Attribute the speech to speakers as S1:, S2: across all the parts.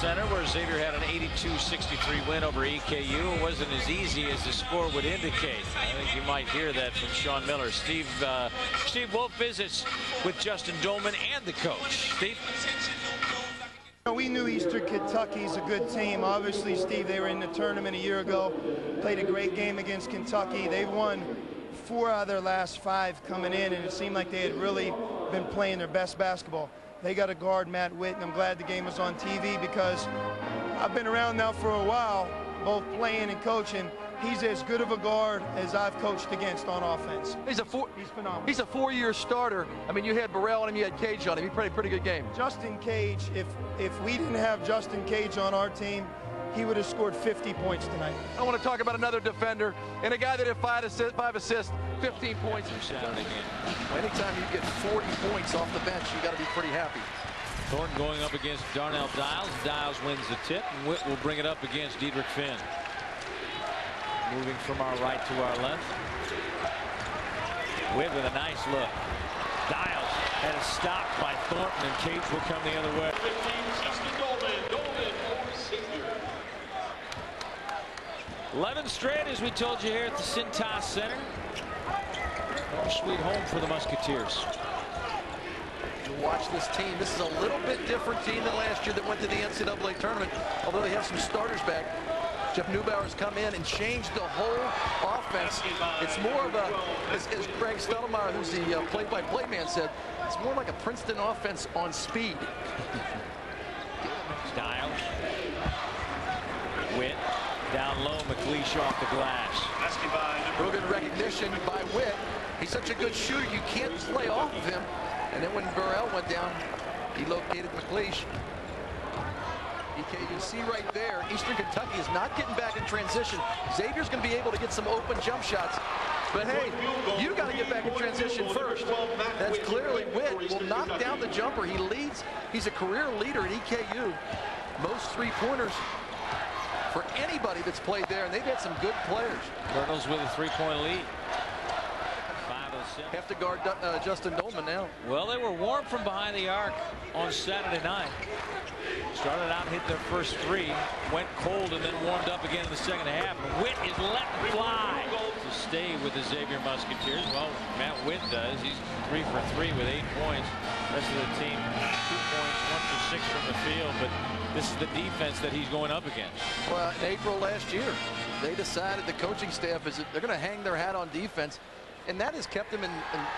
S1: Center, where Xavier had an 82-63 win over EKU. It wasn't as easy as the score would indicate. I think you might hear that from Sean Miller. Steve Wolf visits with Justin Dolman and the coach. Steve?
S2: We knew Eastern Kentucky's a good team. Obviously, Steve, they were in the tournament a year ago, played a great game against Kentucky. They've won 4 out of their last 5 coming in, and it seemed like they had really been playing their best basketball. They got to guard Matt Witt, and I'm glad the game was on TV because I've been around now for a while, both playing and coaching. He's as good of a guard as I've coached against on offense. He's phenomenal.
S3: He's a 4-year starter. I mean, you had Burrell on him, you had Cage on him. He played a pretty good game.
S2: Justin Cage, if we didn't have Justin Cage on our team, he would have scored 50 points tonight.
S3: I want to talk about another defender and a guy that had 5 assists, 15 points. Anytime you get 40 points off the bench, you got to be pretty happy.
S1: Thornton going up against Darnell Dials. Dials wins the tip, and Witt will bring it up against Diedrich Finn. Moving from our right to our left. Witt with a nice look. Dials had a stop by Thornton, and Cage will come the other way. 11 straight, as we told you here at the Cintas Center. Sweet home for the Musketeers.
S3: You watch this team. This is a little bit different team than last year that went to the NCAA tournament, although they have some starters back. Jeff Neubauer's come in and changed the whole offense. It's more of a, as Craig Stottlemyre, who's the play-by-play man, said, it's more like a Princeton offense on speed.
S1: Dials. Witt. Down low, McLeish off the glass.
S3: Real good recognition by Witt. He's such a good shooter, you can't play off of him. And then when Burrell went down, he located McLeish. You can see right there, Eastern Kentucky is not getting back in transition. Xavier's going to be able to get some open jump shots. But hey, you got to get back in transition first. That's clearly Witt will knock down the jumper. He leads. He's a career leader at EKU. Most 3-pointers for anybody that's played there, and they've had some good players.
S1: Colonels with a 3-point lead.
S3: Have to guard Justin Dolman now.
S1: Well, they were warm from behind the arc on Saturday night. Started out, hit their first 3, went cold, and then warmed up again in the second half. Witt is letting fly to stay with the Xavier Musketeers. Well, Matt Witt does. He's 3 for 3 with 8 points. The rest of the team, 2 points, 1 for 6 from the field. But this is the defense that he's going up against.
S3: Well, in April last year, they decided, the coaching staff, is that they're going to hang their hat on defense. And that has kept them in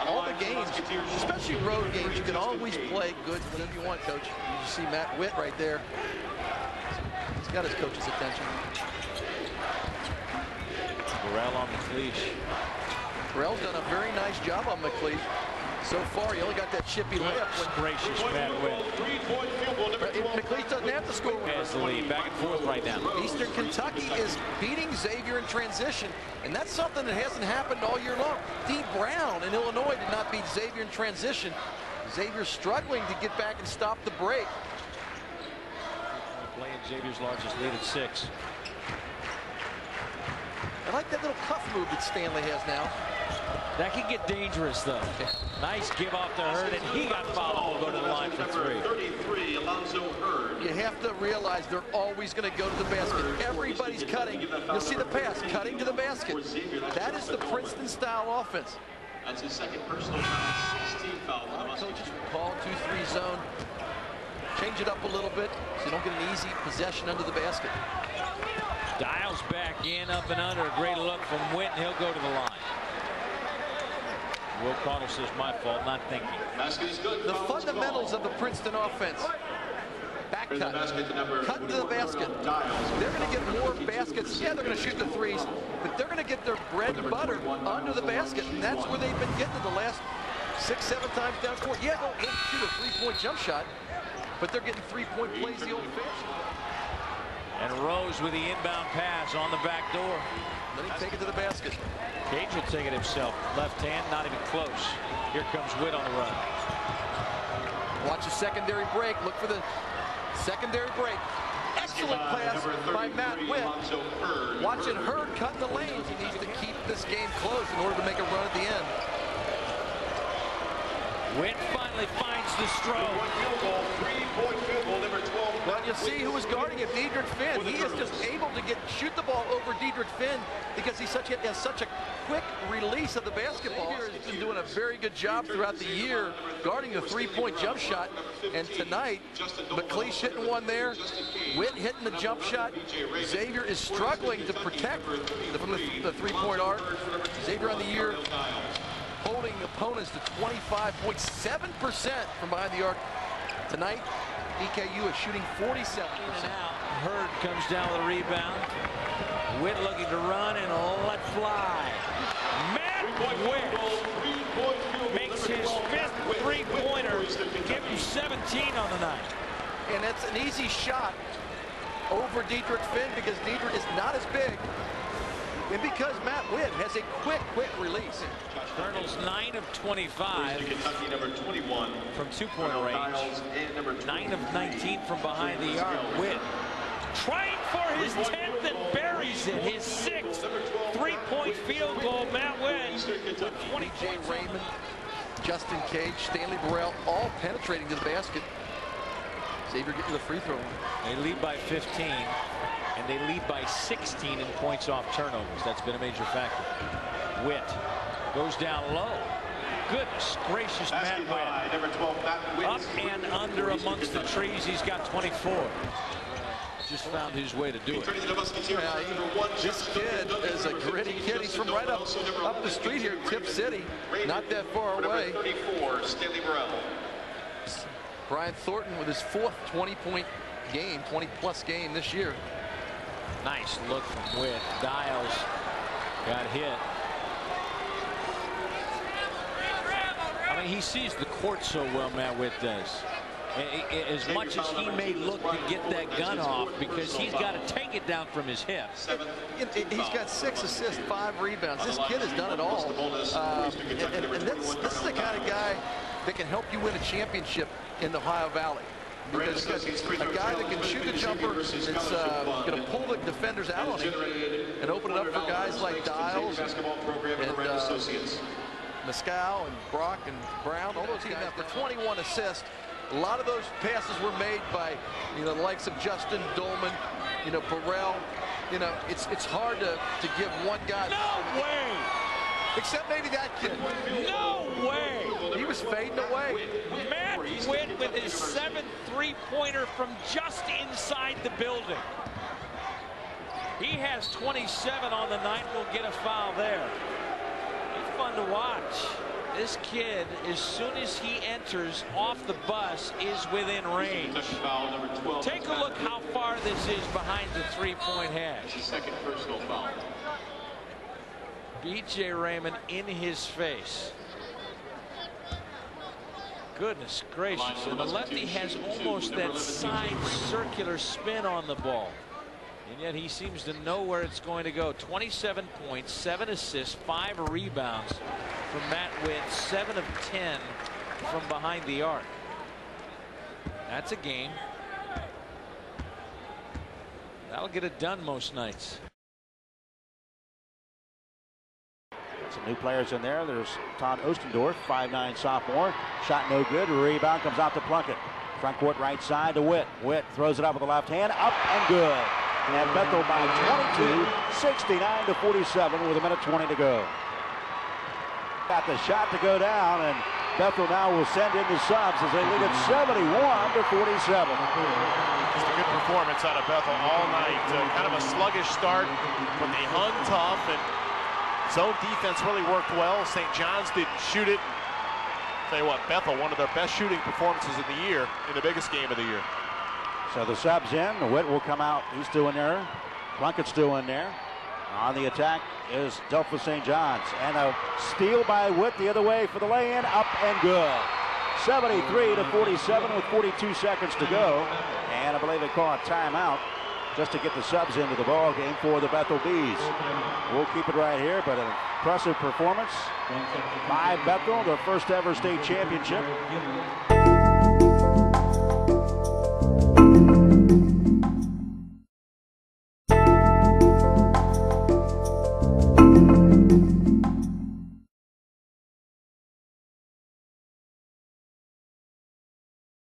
S3: all the games, especially road games. You can always play good whenever you want, Coach. You see Matt Witt right there. He's got his coach's attention.
S1: Burrell on McLeish.
S3: Burrell's done a very nice job on McLeish. So far, he only got that chippy layup.
S1: Gracious Matt Witt.
S3: McLeish doesn't have to score.
S1: Has the lead, back and forth right now.
S3: Eastern Kentucky is beating Xavier in transition, and that's something that hasn't happened all year long. Dee Brown in Illinois did not beat Xavier in transition. Xavier's struggling to get back and stop the break.
S1: Playing Xavier's largest lead at 6.
S3: I like that little cuff move that Stanley has now.
S1: That can get dangerous, though. Nice give off to Hurd, and he got fouled. Will go to the line for 3.
S4: 33, Alonzo Hurd.
S3: You have to realize they're always going to go to the basket. Everybody's cutting. You'll see the pass, cutting to the basket. That is the Princeton-style offense.
S4: That's his second personal time, 16 foul.
S3: Coaches call 2-3 zone. Change it up a little bit so you don't get an easy possession under the basket.
S1: Dials back in, up and under. A great look from Witt, and he'll go to the line. Will Connell says, my fault, not thinking.
S4: Basket is good.
S3: The fundamentals of the Princeton offense. Back cut. Cut into the basket. They're going to get more baskets. Yeah, they're going to shoot the 3s, but they're going to get their bread and butter under the basket, and that's where they've been getting the last 6-7 times down court. Yeah, they'll shoot a 3-point jump shot, but they're getting 3-point plays the old-fashioned.
S1: And Rose with the inbound pass on the back door.
S3: Let him take it to the basket.
S1: Cage will take it himself. Left hand, not even close. Here comes Witt on the run.
S3: Watch the secondary break. Look for the secondary break. Excellent pass by Matt Witt. Watching Hurd cut the lanes. He needs to keep this game close in order to make a run at the end.
S1: Witt finally finds the stroke.
S3: Well, you see who was guarding him, Diedrich Finn. He is just able to shoot the ball over Diedrich Finn because he has such a quick release of the basketball. He's been doing a very good job throughout the year guarding the three-point jump shot. And tonight, McLeish hitting one there, Witt hitting the jump shot. Xavier is struggling to protect from the three-point arc. Xavier on the year holding opponents to 25.7% from behind the arc. Tonight, EKU is shooting 47%.
S1: In and out. Hurd comes down with a rebound. Witt looking to run and let fly. Matt Witt makes his fifth three-pointer, give him 17 on the night.
S3: And it's an easy shot over Diedrich Finn because Diedrich is not as big. And because Matt Witt has a quick
S1: Colonel's
S3: release.
S1: 9 of 25 from two-point range. 9 of 19 from behind the arc. Witt trying for his 10th and buries it. His 6th three-point field goal. Matt Witt with 20 points.
S3: Raymond, Justin Cage, Stanley Burrell, all penetrating to the basket. Xavier getting to the free throw line.
S1: They lead by 15. And they lead by 16 in points off turnovers. That's been a major factor. Witt goes down low. Goodness gracious, Matt Witt. Up and under amongst the trees. He's got 24. Just found his way to do it.
S3: This kid is a gritty kid. He's from right up the street here in Tip City. Not that far away. Brian Thornton with his 4th 20-point game, 20-plus game this year.
S1: Nice look from Witt. Dials got hit. I mean, he sees the court so well, Matt Witt does. As much as he may look to get that gun off, because he's got to take it down from his hip.
S3: He's got 6 assists, 5 rebounds. This kid has done it all. And this is the kind of guy that can help you win a championship in the Ohio Valley. Because a guy that can shoot the jumper that's going to pull the defenders out on him and open it up for guys like Dials and Mescal and Brock and Brown, all those guys. After 21 assists, a lot of those passes were made by the likes of Justin Dolman, Burrell. It's hard to give one guy.
S1: No way!
S3: Except maybe that kid.
S1: No way!
S3: He was fading away.
S1: Matt Witt with his 7th three-pointer from just inside the building. He has 27 on the night. Will get a foul there. It's fun to watch. This kid, as soon as he enters off the bus, is within range. Take a look how far this is behind the three-point hash.
S4: His 2nd personal foul.
S1: B.J. Raymond in his face. Goodness gracious. And the lefty has almost that side circular spin on the ball. And yet he seems to know where it's going to go. 27 points, 7 assists, 5 rebounds from Matt Witt, 7 of 10 from behind the arc. That's a game. That'll get it done most nights.
S5: Some new players in there. There's Todd Ostendorf, 5'9" sophomore. Shot no good. Rebound comes out to Plunkett. Front court right side to Witt. Witt throws it up with the left hand. Up and good. And Bethel by 22, 69-47 with a minute 20 to go. Got the shot to go down, and Bethel now will send in the subs as they lead at 71-47.
S6: Just a good performance out of Bethel all night. Kind of a sluggish start, but they hung tough, and zone defense really worked well. St. John's didn't shoot it. Tell you what, Bethel, one of their best shooting performances of the year in the biggest game of the year.
S5: So the subs in. Witt will come out. He's still in there. Plunkett's still in there. On the attack is Delphos St. John's. And a steal by Witt the other way for the lay-in. Up and good. 73-47 with 42 seconds to go. And I believe they call a timeout just to get the subs into the ball game for the Bethel Bees. We'll keep it right here, but an impressive performance by Bethel, their first ever state championship.